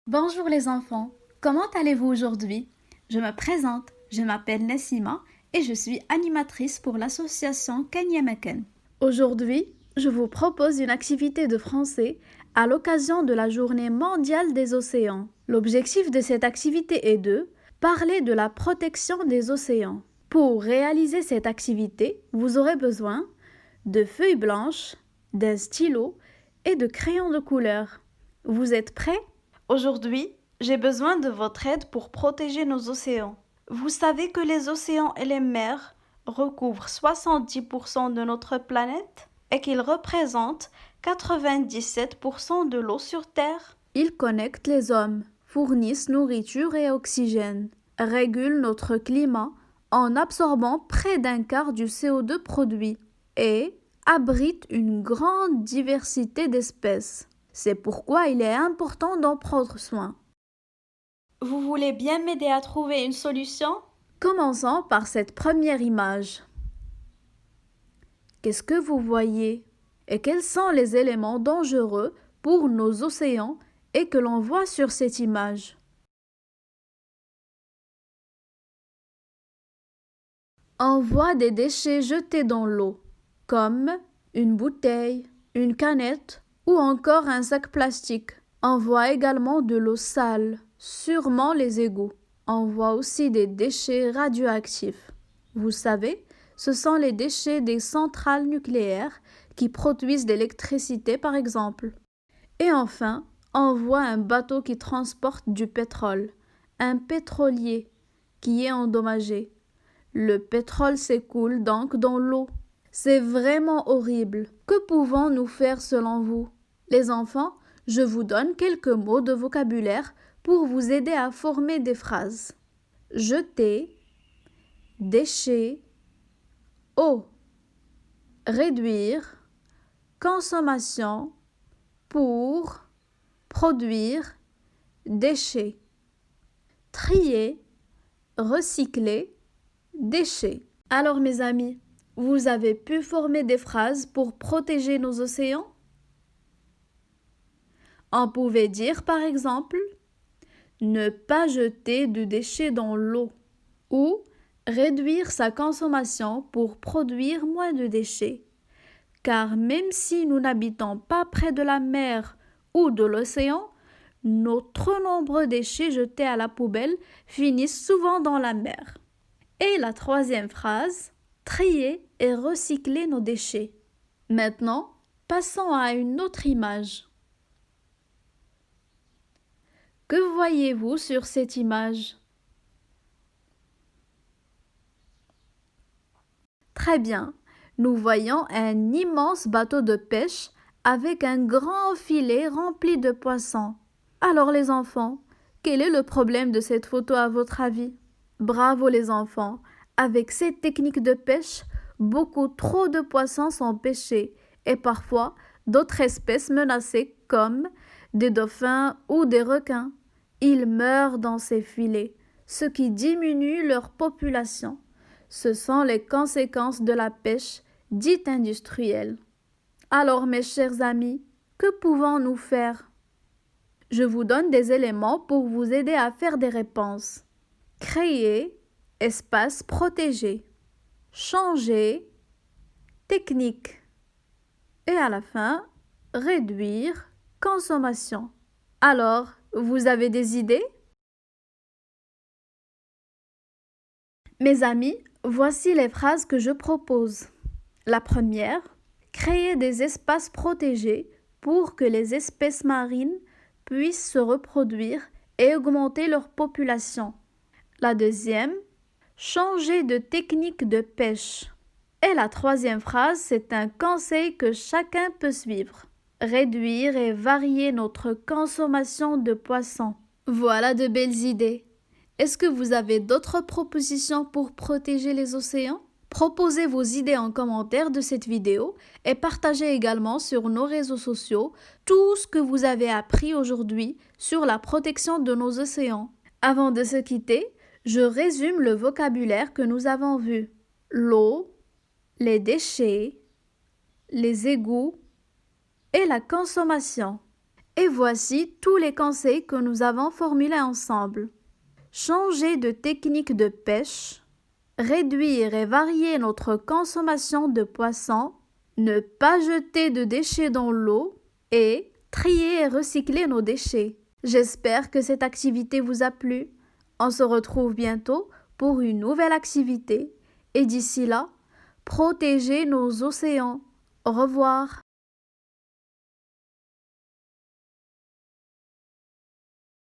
Bonjour les enfants, comment allez-vous aujourd'hui? Je me présente, je m'appelle Nassima et je suis animatrice pour l'association Kenyamaken. Aujourd'hui, je vous propose une activité de français à l'occasion de la Journée mondiale des océans. L'objectif de cette activité est de parler de la protection des océans. Pour réaliser cette activité, vous aurez besoin de feuilles blanches, d'un stylo et de crayons de couleur. Vous êtes prêts? Aujourd'hui, j'ai besoin de votre aide pour protéger nos océans. Vous savez que les océans et les mers recouvrent 70% de notre planète et qu'ils représentent 97% de l'eau sur Terre. Ils connectent les hommes, fournissent nourriture et oxygène, régulent notre climat en absorbant près d'un quart du CO2 produit et abritent une grande diversité d'espèces. C'est pourquoi il est important d'en prendre soin. Vous voulez bien m'aider à trouver une solution? Commençons par cette première image. Qu'est-ce que vous voyez? Et quels sont les éléments dangereux pour nos océans et que l'on voit sur cette image? On voit des déchets jetés dans l'eau, comme une bouteille, une canette ou encore un sac plastique. On voit également de l'eau sale, sûrement les égouts. On voit aussi des déchets radioactifs. Vous savez, ce sont les déchets des centrales nucléaires qui produisent de l'électricité par exemple. Et enfin, on voit un bateau qui transporte du pétrole, un pétrolier qui est endommagé. Le pétrole s'écoule donc dans l'eau. C'est vraiment horrible. Que pouvons-nous faire selon vous? Les enfants, je vous donne quelques mots de vocabulaire pour vous aider à former des phrases. Jeter, déchet, eau, réduire, consommation, pour, produire, déchet, trier, recycler, déchets. Alors mes amis, vous avez pu former des phrases pour protéger nos océans? On pouvait dire par exemple ne pas jeter de déchets dans l'eau ou réduire sa consommation pour produire moins de déchets. Car même si nous n'habitons pas près de la mer ou de l'océan, nos trop nombreux déchets jetés à la poubelle finissent souvent dans la mer. Et la troisième phrase, trier et recycler nos déchets. Maintenant, passons à une autre image. Que voyez-vous sur cette image? Très bien, nous voyons un immense bateau de pêche avec un grand filet rempli de poissons. Alors les enfants, quel est le problème de cette photo à votre avis? Bravo les enfants, avec cette technique de pêche, beaucoup trop de poissons sont pêchés et parfois d'autres espèces menacées comme des dauphins ou des requins. Ils meurent dans ces filets, ce qui diminue leur population. Ce sont les conséquences de la pêche dite industrielle. Alors mes chers amis, que pouvons-nous faire? Je vous donne des éléments pour vous aider à faire des réponses. Créer, espace protégé. Changer, technique. Et à la fin, réduire, consommation. Alors, vous avez des idées? Mes amis, voici les phrases que je propose. La première, créer des espaces protégés pour que les espèces marines puissent se reproduire et augmenter leur population. La deuxième, changer de technique de pêche. Et la troisième phrase, c'est un conseil que chacun peut suivre. Réduire et varier notre consommation de poissons. Voilà de belles idées. Est-ce que vous avez d'autres propositions pour protéger les océans? Proposez vos idées en commentaire de cette vidéo et partagez également sur nos réseaux sociaux tout ce que vous avez appris aujourd'hui sur la protection de nos océans. Avant de se quitter, je résume le vocabulaire que nous avons vu. L'eau, les déchets, les égouts et la consommation. Et voici tous les conseils que nous avons formulés ensemble. Changer de technique de pêche, réduire et varier notre consommation de poissons, ne pas jeter de déchets dans l'eau et trier et recycler nos déchets. J'espère que cette activité vous a plu. On se retrouve bientôt pour une nouvelle activité et d'ici là, protégez nos océans. Au revoir.